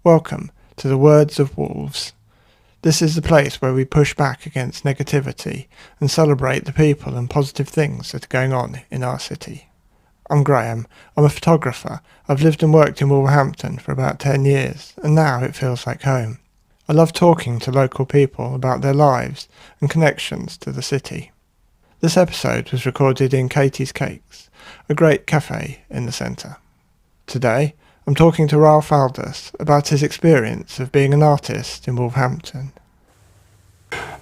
Welcome to the Words of Wolves. This is the place where we push back against negativity and celebrate the people and positive things that are going on in our city. I'm Graham. I'm a photographer. I've lived and worked in Wolverhampton for about 10 years, and now it feels like home. I love talking to local people about their lives and connections to the city. This episode was recorded in Katie's Cakes, a great cafe in the centre. Today, I'm talking to Ralph Aldhous about his experience of being an artist in Wolverhampton.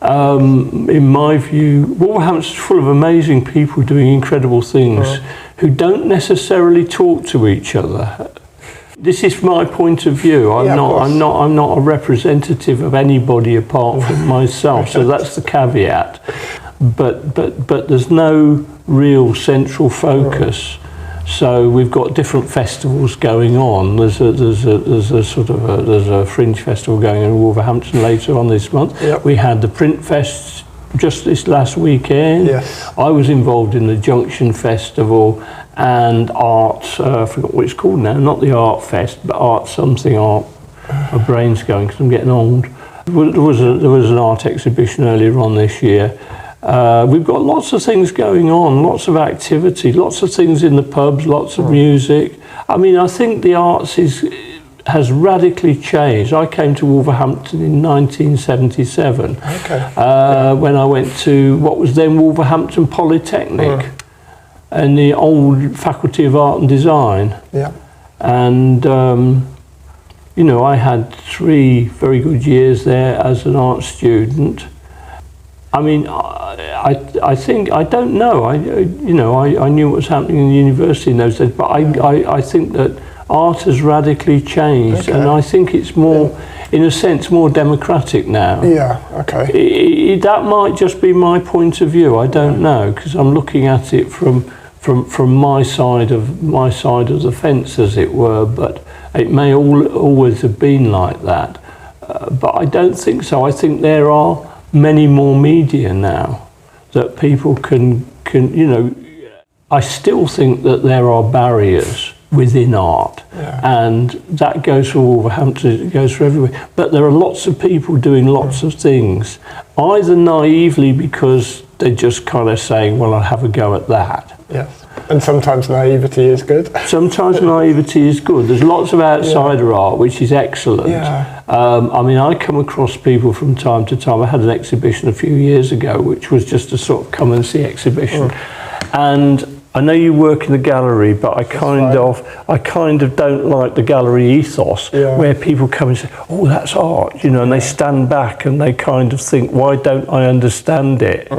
In my view, Wolverhampton's full of amazing people doing incredible things who don't necessarily talk to each other. This is my point of view. I'm not a representative of anybody apart from myself, so that's the caveat. But there's no real central focus. So we've got different festivals going on. There's a fringe festival going on in Wolverhampton later on this month. Yep. We had the Print Fest just this last weekend. Yes. I was involved in the Junction Festival and art. I forgot what it's called now. Not the Art Fest, but Art something. Art. My brain's going because I'm getting old. There was an art exhibition earlier on this year. We've got lots of things going on, lots of activity, lots of things in the pubs, lots of music. I mean, I think the arts has radically changed. I came to Wolverhampton in 1977 when I went to what was then Wolverhampton Polytechnic and the old Faculty of Art and Design. Yeah. And, I had 3 very good years there as an art student. I mean, I think, I don't know, I knew what was happening in the university in those days, but I think that art has radically changed, and I think it's more, in a sense, more democratic now. Yeah, okay. That might just be my point of view, I don't know, because I'm looking at it from my side of the fence, as it were, but it may always have been like that. But I don't think so. I think there are many more media now that people can I still think that there are barriers within art, and that goes for Wolverhampton, it goes for everywhere, but there are lots of people doing lots of things, either naively because they're just kind of saying, well, I'll have a go at that. Yes. And sometimes naivety is good. Sometimes naivety is good. There's lots of outsider art, which is excellent. Yeah. I mean, I come across people from time to time. I had an exhibition a few years ago, which was just a sort of come and see exhibition. And I know you work in the gallery, but I kind of don't like the gallery ethos where people come and say, oh, that's art, and they stand back and they kind of think, why don't I understand it?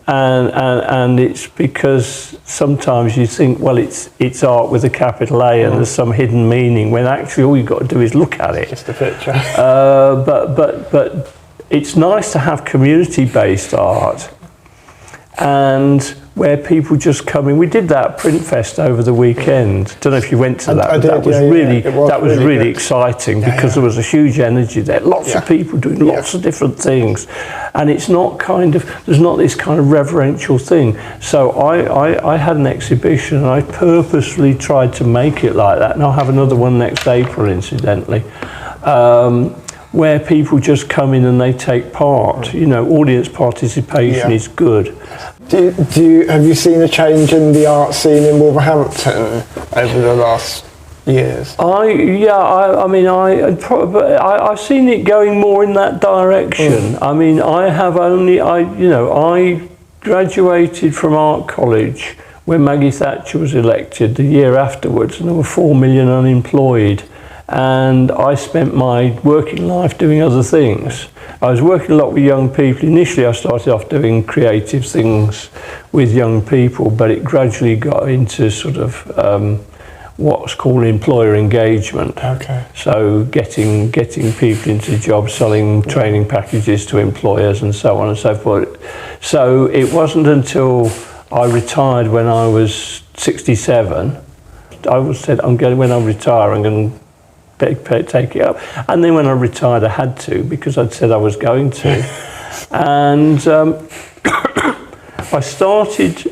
And it's because sometimes you think, well, it's art with a capital A and there's some hidden meaning, when actually all you've got to do is look at it. Just a picture. But it's nice to have community-based art, and where people just come in. We did that Print Fest over the weekend. Don't know if you went to that. That was really exciting because there was a huge energy there. Lots of people doing lots of different things, and it's not there's not this kind of reverential thing. So I had an exhibition, and I purposely tried to make it like that, and I'll have another one next April, incidentally. Where people just come in and they take part. Audience participation is good. Have you seen a change in the art scene in Wolverhampton over the last years? I've seen it going more in that direction. I mean, I graduated from art college when Maggie Thatcher was elected the year afterwards, and there were 4 million unemployed. And I spent my working life doing other things. I was working a lot with young people. Initially, I started off doing creative things with young people, but it gradually got into sort of what's called employer engagement. Okay. So getting people into jobs, selling training packages to employers, and so on and so forth. So it wasn't until I retired when I was 67. I said, when I retire, I'm going to take it up. And then when I retired, I had to, because I'd said I was going to. And I started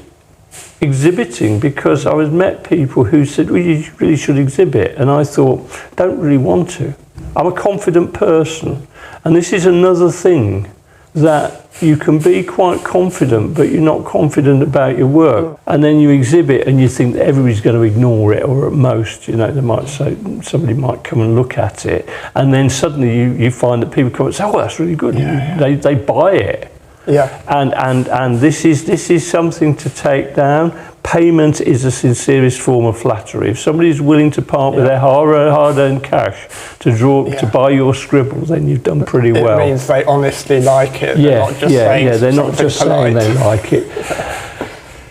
exhibiting, because I was met people who said, well, you really should exhibit, and I thought, don't really want to. I'm a confident person, and this is another thing, that you can be quite confident, but you're not confident about your work. And then you exhibit and you think that everybody's going to ignore it, or at most, you know, they might say, somebody might come and look at it. And then suddenly you find that people come and say, oh, that's really good. They buy it. Yeah. And this is something to take down. Payment is the sincerest form of flattery. If somebody's willing to part with their hard-earned cash to buy your scribble, then you've done pretty well. It means they honestly like it. They're not just saying they're not just saying they like it.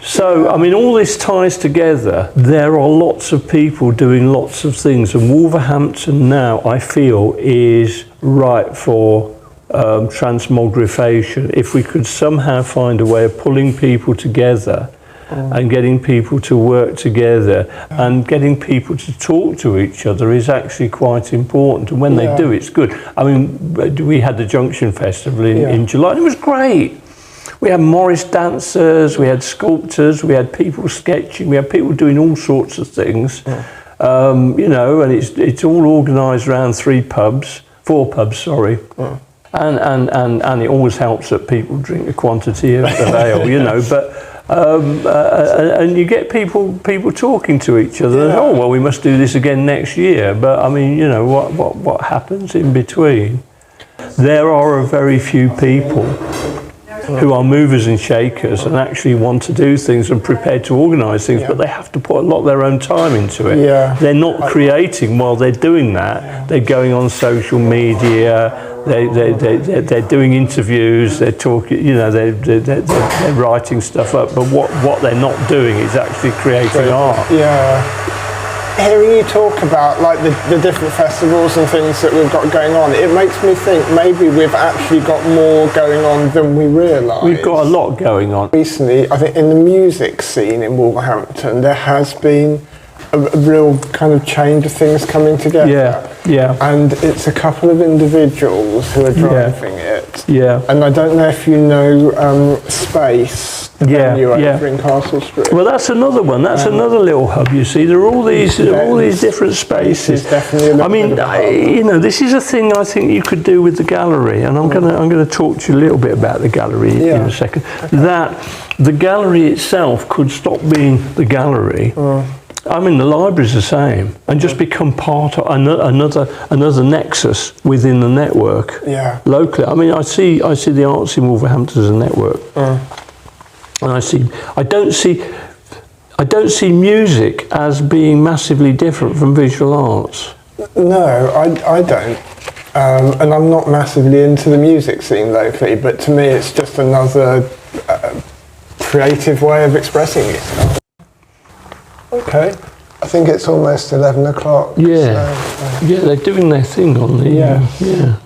So, I mean, all this ties together. There are lots of people doing lots of things, and Wolverhampton now, I feel, is ripe for transmogrification. If we could somehow find a way of pulling people together and getting people to work together and getting people to talk to each other is actually quite important. And when they do, it's good. I mean, we had the Junction Festival in July, and it was great. We had Morris dancers, we had sculptors, we had people sketching, we had people doing all sorts of things. You know, and it's all organised around four pubs, sorry. And it always helps that people drink a quantity of ale, you know, but and you get people talking to each other. Oh, well, we must do this again next year. But I mean, you know, what happens in between? There are a very few people who are movers and shakers and actually want to do things and prepared to organise things, but they have to put a lot of their own time into it. They're not creating while they're doing that. They're going on social media. They're doing interviews. They're talking. You know, they're writing stuff up. But what they're not doing is actually creating art. Yeah. Hearing you talk about like the different festivals and things that we've got going on, it makes me think maybe we've actually got more going on than we realise. We've got a lot going on. Recently, I think in the music scene in Wolverhampton, there has been a real kind of change of things coming together. Yeah. And it's a couple of individuals who are driving it. Yeah. And I don't know if you know Space, the venue over in Castle Street. Well, that's another one. That's another little hub. You see, there are all these different spaces. Definitely I mean, you know, this is a thing I think you could do with the gallery, and I'm gonna talk to you a little bit about the gallery in a second. Okay. That the gallery itself could stop being the gallery. I mean, the library's the same, and just become part of another nexus within the network. Locally, I mean, I see the arts in Wolverhampton as a network, and I don't see music as being massively different from visual arts. No, I don't, and I'm not massively into the music scene locally. But to me, it's just another creative way of expressing yourself. Okay, I think it's almost 11 o'clock. Yeah, they're doing their thing on the...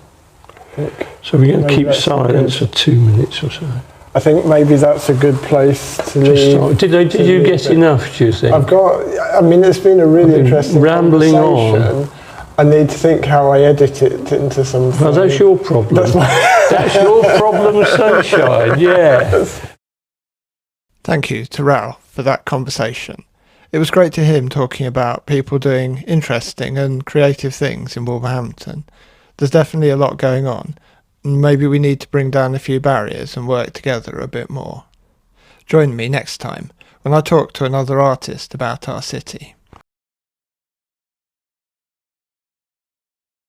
So we're going to keep silence for 2 minutes or so. I think maybe that's a good place to leave. Did you get enough, do you think? I mean, it's been a really interesting rambling conversation. I need to think how I edit it into something. Well, that's your problem. That's your problem, sunshine, Thank you to Ralph for that conversation. It was great to hear him talking about people doing interesting and creative things in Wolverhampton. There's definitely a lot going on, and maybe we need to bring down a few barriers and work together a bit more. Join me next time when I talk to another artist about our city.